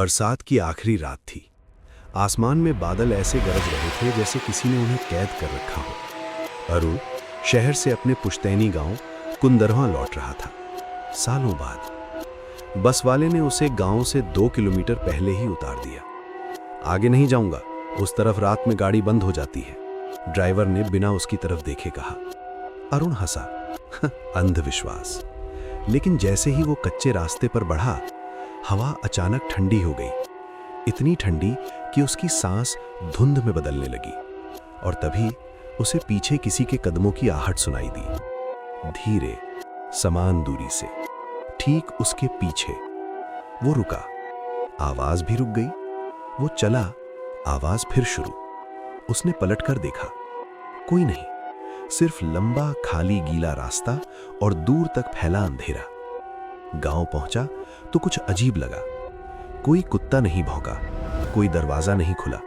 बरसात की आखिरी रात थी। आसमान में बादल ऐसे गरज रहे थे जैसे किसी ने उन्हें कैद कर रखा हो। अरुण शहर से अपने पुश्तैनी गांव कुंदरवा लौट रहा था। सालों बाद बस वाले ने उसे गांव से 2 किलोमीटर पहले ही उतार दिया। आगे नहीं जाऊंगा, उस तरफ रात में गाड़ी बंद हो जाती है, ड्राइवर ने बिना उसकी तरफ देखे कहा। अरुण हंसा, अंधविश्वास। लेकिन जैसे ही वो कच्चे रास्ते पर बढ़ा, हवा अचानक ठंडी हो गई, इतनी ठंडी कि उसकी सांस धुंध में बदलने लगी। और तभी उसे पीछे किसी के कदमों की आहट सुनाई दी, धीरे, समान दूरी से, ठीक उसके पीछे। वो रुका, आवाज भी रुक गई। वो चला, आवाज फिर शुरू। उसने पलटकर देखा, कोई नहीं, सिर्फ लंबा खाली गीला रास्ता और दूर तक फैला अंधेरा। गांव पहुंचा तो कुछ अजीब लगा। कोई कुत्ता नहीं भौंका, कोई दरवाजा नहीं खुला,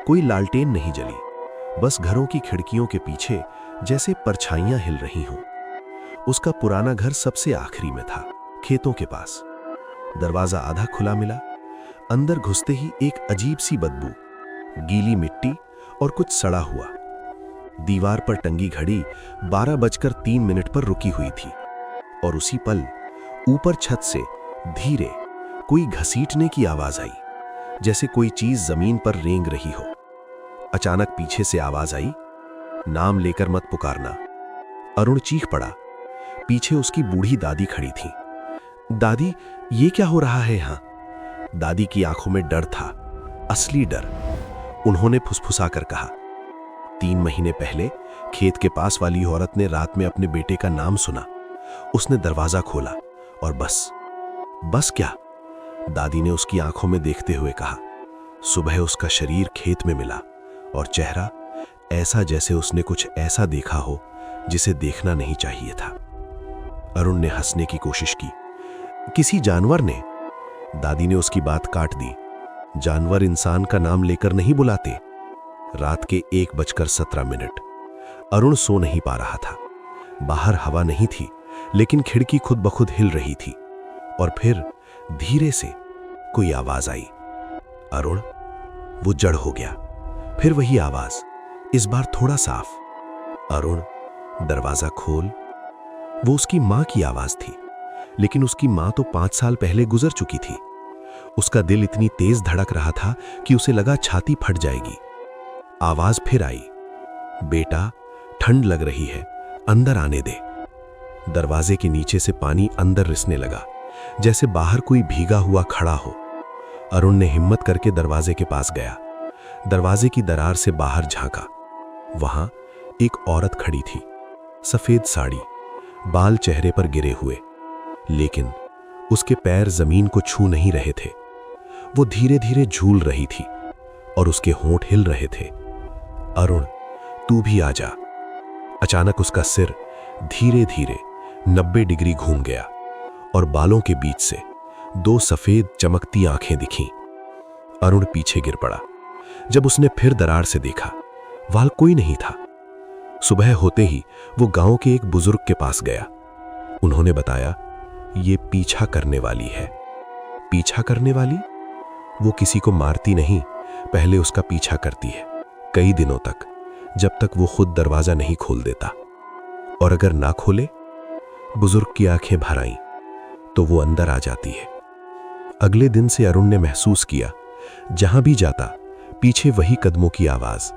कोई लालटेन नहीं जली। बस घरों की खिड़कियों के पीछे जैसे परछाइयां हिल रही हों। उसका पुराना घर सबसे आखिरी में था, खेतों के पास। दरवाजा आधा खुला मिला। अंदर घुसते ही एक अजीब सी बदबू, गीली मिट्टी और कुछ सड़ा हुआ। दीवार पर टंगी घड़ी 12:03 पर रुकी हुई थी और उसी पल ऊपर छत से धीरे कोई घसीटने की आवाज आई, जैसे कोई चीज जमीन पर रेंग रही हो। अचानक पीछे से आवाज आई, नाम लेकर मत पुकारना। अरुण चीख पड़ा। पीछे उसकी बूढ़ी दादी खड़ी थी। दादी, ये क्या हो रहा है यहां? दादी की आंखों में डर था, असली डर। उन्होंने फुसफुसाकर कहा, 3 महीने पहले खेत के पास वाली औरत ने रात में अपने बेटे का नाम सुना। उसने दरवाजा खोला और बस क्या? दादी ने उसकी आंखों में देखते हुए कहा। सुबह उसका शरीर खेत में मिला और चेहरा ऐसा जैसे उसने कुछ ऐसा देखा हो जिसे देखना नहीं चाहिए था। अरुण ने हंसने की कोशिश की। किसी जानवर ने? दादी ने उसकी बात काट दी। जानवर इंसान का नाम लेकर नहीं बुलाते। रात के 1:17। अरुण सो नहीं पा रहा था। बाहर हवा नहीं थी, लेकिन खिड़की खुद ब खुद हिल रही थी। और फिर धीरे से कोई आवाज आई। अरुण, वो जड़ हो गया। फिर वही आवाज, इस बार थोड़ा साफ। अरुण, दरवाजा खोल। वो उसकी मां की आवाज थी, लेकिन उसकी मां तो 5 साल पहले गुजर चुकी थी। उसका दिल इतनी तेज धड़क रहा था कि उसे लगा छाती फट जाएगी। आवाज फिर आई, बेटा, ठंड लग रही है, अंदर आने दे। दरवाजे के नीचे से पानी अंदर रिसने लगा, जैसे बाहर कोई भीगा हुआ खड़ा हो। अरुण ने हिम्मत करके दरवाजे के पास गया। दरवाजे की दरार से बाहर झांका। वहां एक औरत खड़ी थी, सफेद साड़ी, बाल चेहरे पर गिरे हुए, लेकिन उसके पैर जमीन को छू नहीं रहे थे। वो धीरे धीरे झूल रही थी और उसके होंठ हिल रहे थे। अरुण, तू भी आ जा। अचानक उसका सिर धीरे धीरे 90 डिग्री घूम गया और बालों के बीच से 2 सफेद चमकती आंखें दिखीं। अरुण पीछे गिर पड़ा। जब उसने फिर दरार से देखा, वहां कोई नहीं था। सुबह होते ही वो गांव के एक बुजुर्ग के पास गया। उन्होंने बताया, ये पीछा करने वाली है। पीछा करने वाली? वो किसी को मारती नहीं, पहले उसका पीछा करती है, कई दिनों तक, जब तक वो खुद दरवाजा नहीं खोल देता। और अगर ना खोले? बुजुर्ग की आंखें भर आईं, तो वो अंदर आ जाती है। अगले दिन से अरुण ने महसूस किया, जहां भी जाता पीछे वही कदमों की आवाज।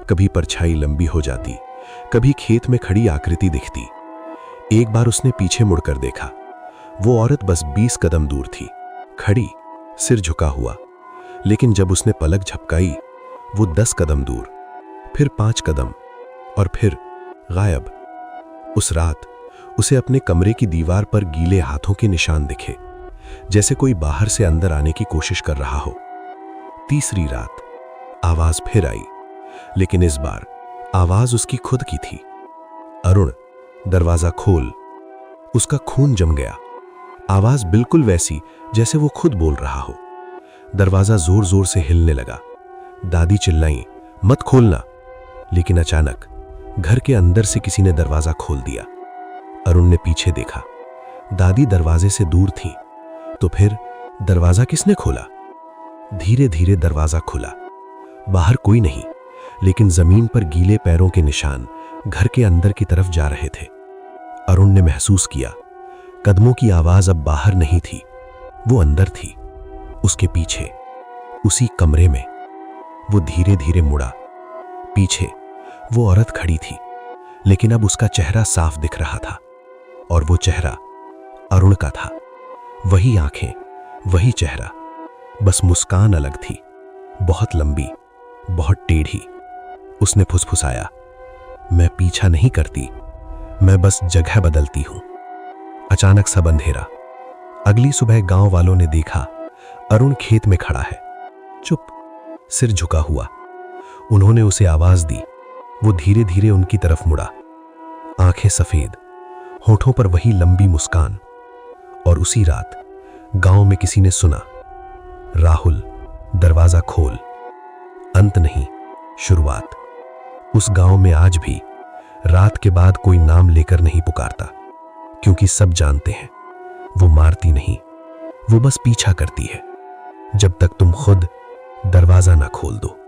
कभी परछाई लंबी हो जाती, कभी खेत में खड़ी आकृति दिखती। एक बार उसने पीछे मुड़कर देखा। वो औरत बस 20 कदम दूर थी, खड़ी, सिर झुका हुआ। लेकिन जब उसने पलक झपकाई, वो 10 कदम दूर, फिर 5 कदम और फिर गायब। उस रात उसे अपने कमरे की दीवार पर गीले हाथों के निशान दिखे, जैसे कोई बाहर से अंदर आने की कोशिश कर रहा हो। तीसरी रात आवाज फिर आई, लेकिन इस बार आवाज उसकी खुद की थी। अरुण, दरवाजा खोल। उसका खून जम गया। आवाज बिल्कुल वैसी जैसे वो खुद बोल रहा हो। दरवाजा जोर जोर से हिलने लगा। दादी चिल्लाई, मत खोलना। लेकिन अचानक घर के अंदर से किसी ने दरवाजा खोल दिया। अरुण ने पीछे देखा। दादी दरवाजे से दूर थी। तो फिर दरवाजा किसने खोला? धीरे धीरे दरवाजा खुला। बाहर कोई नहीं, लेकिन जमीन पर गीले पैरों के निशान घर के अंदर की तरफ जा रहे थे। अरुण ने महसूस किया, कदमों की आवाज अब बाहर नहीं थी, वो अंदर थी, उसके पीछे, उसी कमरे में। वो धीरे धीरे मुड़ा। पीछे वो औरत खड़ी थी, लेकिन अब उसका चेहरा साफ दिख रहा था, और वो चेहरा अरुण का था। वही आंखें, वही चेहरा, बस मुस्कान अलग थी, बहुत लंबी, बहुत टेढ़ी। उसने फुसफुसाया, मैं पीछा नहीं करती, मैं बस जगह बदलती हूं। अचानक सब अंधेरा। अगली सुबह गांव वालों ने देखा, अरुण खेत में खड़ा है, चुप, सिर झुका हुआ। उन्होंने उसे आवाज दी। वो धीरे धीरे उनकी तरफ मुड़ा, आंखें सफेद, होठों पर वही लंबी मुस्कान। और उसी रात गांव में किसी ने सुना, राहुल, दरवाजा खोल। अंत नहीं, शुरुआत। उस गांव में आज भी रात के बाद कोई नाम लेकर नहीं पुकारता, क्योंकि सब जानते हैं वो मारती नहीं, वो बस पीछा करती है, जब तक तुम खुद दरवाजा ना खोल दो।